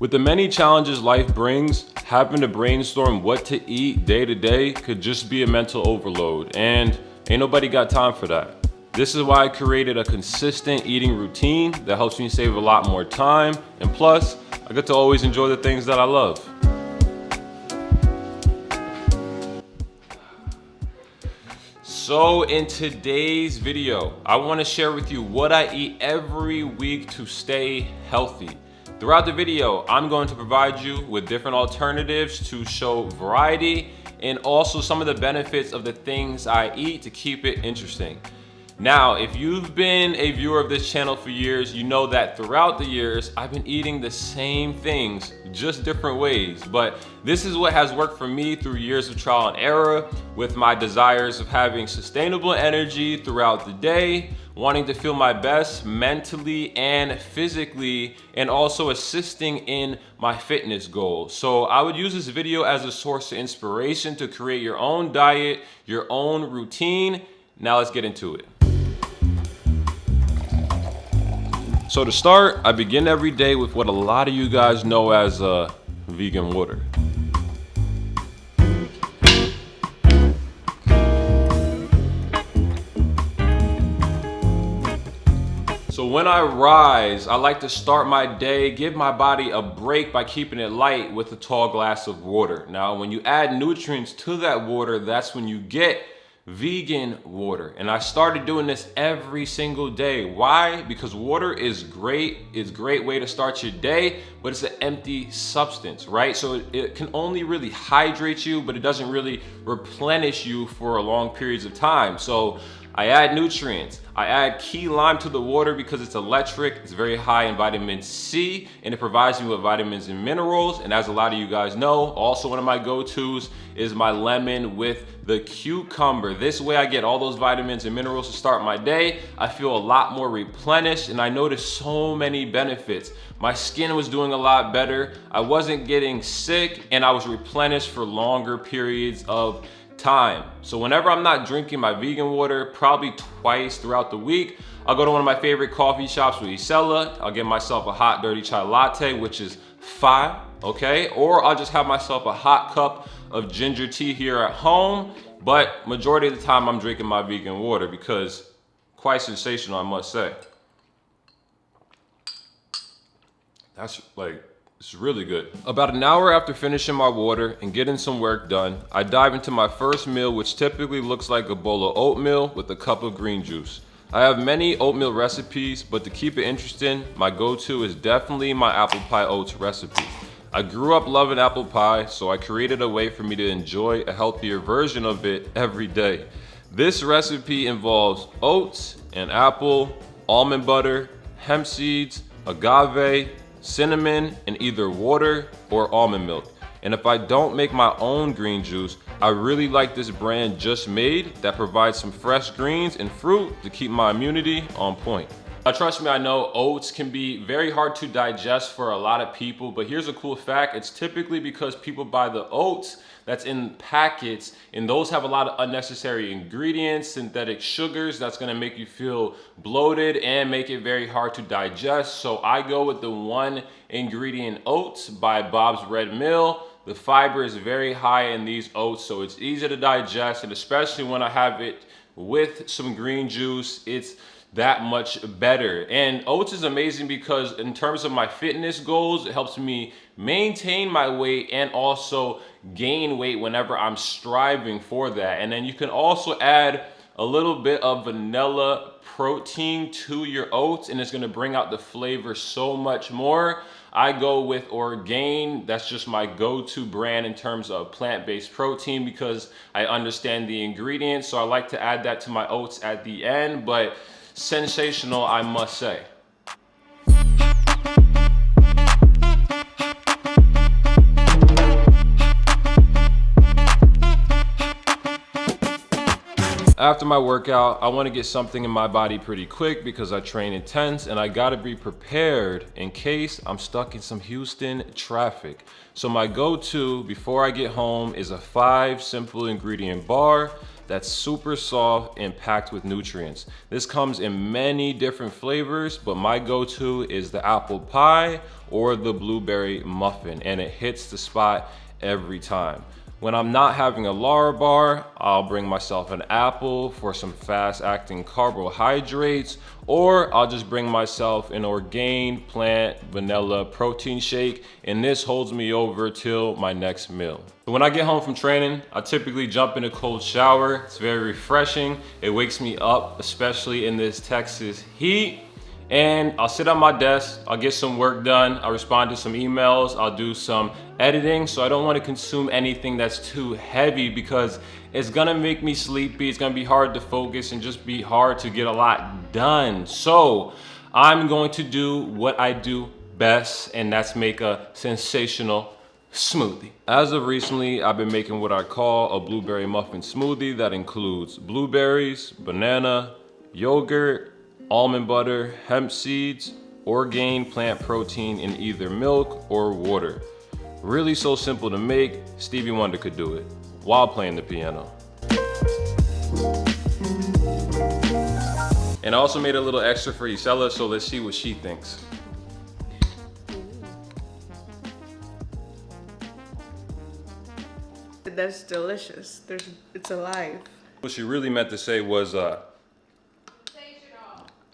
With the many challenges life brings, having to brainstorm what to eat day to day could just be a mental overload, and ain't nobody got time for that. This is why I created a consistent eating routine that helps me save a lot more time, and plus, I get to always enjoy the things that I love. So in today's video, I want to share with you what I eat every week to stay healthy. Throughout the video, I'm going to provide you with different alternatives to show variety and also some of the benefits of the things I eat to keep it interesting. Now, if you've been a viewer of this channel for years, you know that throughout the years, I've been eating the same things, just different ways. But this is what has worked for me through years of trial and error, with my desires of having sustainable energy throughout the day, wanting to feel my best mentally and physically, and also assisting in my fitness goals. So I would use this video as a source of inspiration to create your own diet, your own routine. Now let's get into it. So to start, I begin every day with what a lot of you guys know as vegan water. So when I rise, I like to start my day, give my body a break by keeping it light with a tall glass of water. Now, when you add nutrients to that water, that's when you get vegan water. And I started doing this every single day. Why? Because water is great. It's a great way to start your day, but it's an empty substance, right? So it can only really hydrate you, but it doesn't really replenish you for long periods of time. So I add nutrients. I add key lime to the water because it's electric, it's very high in vitamin C, and it provides me with vitamins and minerals. And as a lot of you guys know, also one of my go-tos is my lemon with the cucumber. This way I get all those vitamins and minerals to start my day. I feel a lot more replenished, and I noticed so many benefits. My skin was doing a lot better, I wasn't getting sick, and I was replenished for longer periods of time. So whenever I'm not drinking my vegan water, probably twice throughout the week, I'll go to one of my favorite coffee shops with Isela. I'll get myself a hot dirty chai latte, which is fire, okay? Or I'll just have myself a hot cup of ginger tea here at home. But majority of the time I'm drinking my vegan water because quite sensational, I must say. That's like, it's really good. About an hour after finishing my water and getting some work done, I dive into my first meal, which typically looks like a bowl of oatmeal with a cup of green juice. I have many oatmeal recipes, but to keep it interesting, my go-to is definitely my apple pie oats recipe. I grew up loving apple pie, so I created a way for me to enjoy a healthier version of it every day. This recipe involves oats and apple, almond butter, hemp seeds, agave, cinnamon, and either water or almond milk. And if I don't make my own green juice, I really like this brand Just Made that provides some fresh greens and fruit to keep my immunity on point. Trust me, I know oats can be very hard to digest for a lot of people, but here's a cool fact. It's typically because people buy the oats that's in packets, and those have a lot of unnecessary ingredients, synthetic sugars, that's gonna make you feel bloated and make it very hard to digest. So I go with the one ingredient oats by Bob's Red Mill. The fiber is very high in these oats, so it's easy to digest, and especially when I have it with some green juice, it's that much better. And oats is amazing because in terms of my fitness goals, it helps me maintain my weight and also gain weight whenever I'm striving for that. And then you can also add a little bit of vanilla protein to your oats, and it's gonna bring out the flavor so much more. I go with Orgain. That's just my go-to brand in terms of plant-based protein because I understand the ingredients. So I like to add that to my oats at the end, but sensational, I must say. After my workout, I want to get something in my body pretty quick because I train intense and I gotta be prepared in case I'm stuck in some Houston traffic. So my go-to before I get home is a 5 simple ingredient bar. that's super soft and packed with nutrients. This comes in many different flavors, but my go-to is the apple pie or the blueberry muffin, and it hits the spot every time. When I'm not having a Larabar, I'll bring myself an apple for some fast-acting carbohydrates, or I'll just bring myself an Orgain plant vanilla protein shake, and this holds me over till my next meal. When I get home from training, I typically jump in a cold shower. It's very refreshing. It wakes me up, especially in this Texas heat. And I'll sit on my desk, I'll get some work done, I'll respond to some emails, I'll do some editing, so I don't want to consume anything that's too heavy because it's gonna make me sleepy, it's gonna be hard to focus and just be hard to get a lot done. So I'm going to do what I do best, and that's make a sensational smoothie. As of recently, I've been making what I call a blueberry muffin smoothie that includes blueberries, banana, yogurt, almond butter, hemp seeds, Orgain plant protein in either milk or water. Really so simple to make, Stevie Wonder could do it while playing the piano. And I also made a little extra for Isela, so let's see what she thinks. That's delicious. It's alive. What she really meant to say was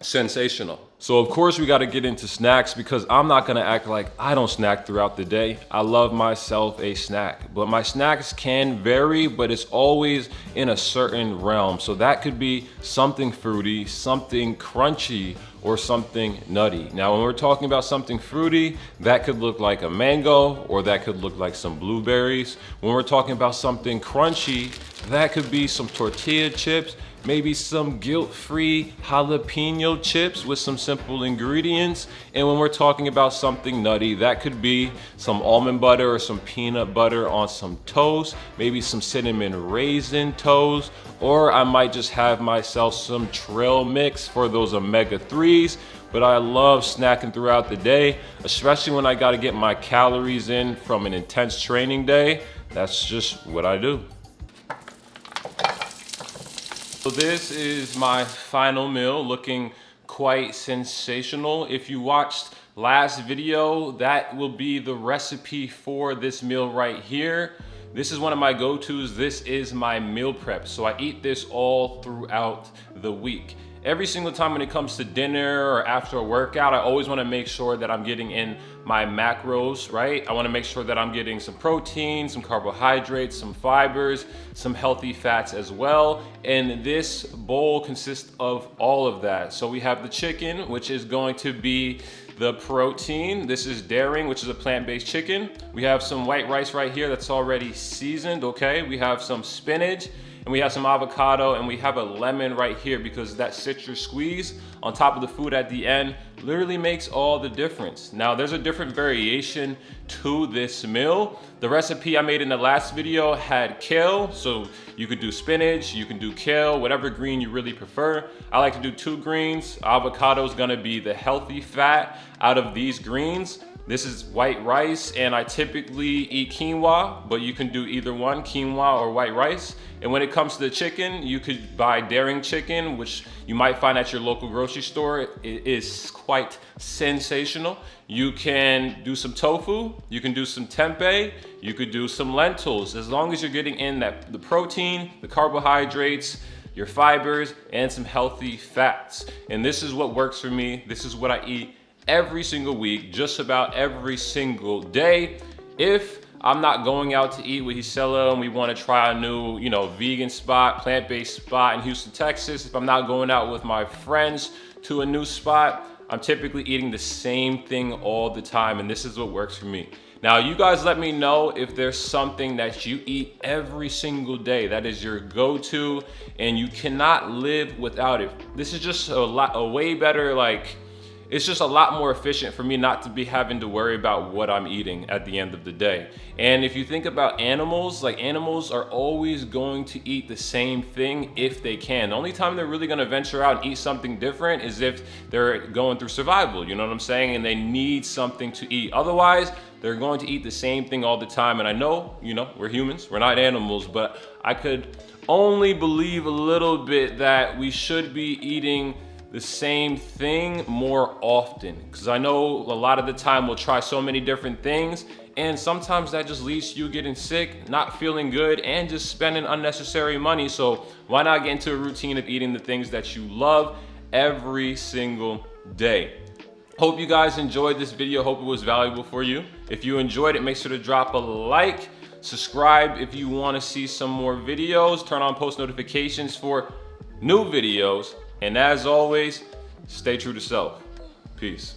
sensational. So of course we got to get into snacks because I'm not going to act like I don't snack throughout the day. I love myself a snack, but my snacks can vary, but it's always in a certain realm. So that could be something fruity, something crunchy, or something nutty. Now when we're talking about something fruity, that could look like a mango, or that could look like some blueberries. When we're talking about something crunchy, that could be some tortilla chips, maybe some guilt-free jalapeno chips with some simple ingredients. And when we're talking about something nutty, that could be some almond butter or some peanut butter on some toast, maybe some cinnamon raisin toast, or I might just have myself some trail mix for those omega-3s. But I love snacking throughout the day, especially when I gotta get my calories in from an intense training day. That's just what I do. So this is my final meal, looking quite sensational. If you watched last video, that will be the recipe for this meal right here. This is one of my go-tos. This is my meal prep. So I eat this all throughout the week. Every single time when it comes to dinner or after a workout, I always want to make sure that I'm getting in my macros, right? I want to make sure that I'm getting some protein, some carbohydrates, some fibers, some healthy fats as well. And this bowl consists of all of that. So we have the chicken, which is going to be the protein. This is daring, which is a plant-based chicken. We have some white rice right here that's already seasoned, okay? We have some spinach, and we have some avocado, and we have a lemon right here because that citrus squeeze on top of the food at the end literally makes all the difference. Now, there's a different variation to this meal. The recipe I made in the last video had kale, so you could do spinach, you can do kale, whatever green you really prefer. I like to do 2 greens. Avocado is gonna be the healthy fat out of these greens. This is white rice, and I typically eat quinoa, but you can do either one, quinoa or white rice. And when it comes to the chicken, you could buy daring chicken, which you might find at your local grocery store. It is quite sensational. You can do some tofu, you can do some tempeh, you could do some lentils, as long as you're getting in the protein, the carbohydrates, your fibers, and some healthy fats. And this is what works for me. This is what I eat every single week, just about every single day. If I'm not going out to eat with Isela and we want to try a new, vegan spot, plant-based spot in Houston, Texas, if I'm not going out with my friends to a new spot, I'm typically eating the same thing all the time, and this is what works for me. Now, you guys let me know if there's something that you eat every single day that is your go-to and you cannot live without it. This is just a way better, it's just a lot more efficient for me not to be having to worry about what I'm eating at the end of the day. And if you think about animals, animals are always going to eat the same thing if they can. The only time they're really gonna venture out and eat something different is if they're going through survival, you know what I'm saying? And they need something to eat. Otherwise, they're going to eat the same thing all the time. And I know, you know, we're humans, we're not animals, but I could only believe a little bit that we should be eating the same thing more often. Because I know a lot of the time we'll try so many different things, and sometimes that just leads to you getting sick, not feeling good, and just spending unnecessary money. So why not get into a routine of eating the things that you love every single day? Hope you guys enjoyed this video. Hope it was valuable for you. If you enjoyed it, make sure to drop a like, subscribe if you want to see some more videos, turn on post notifications for new videos, and as always, stay true to self. Peace.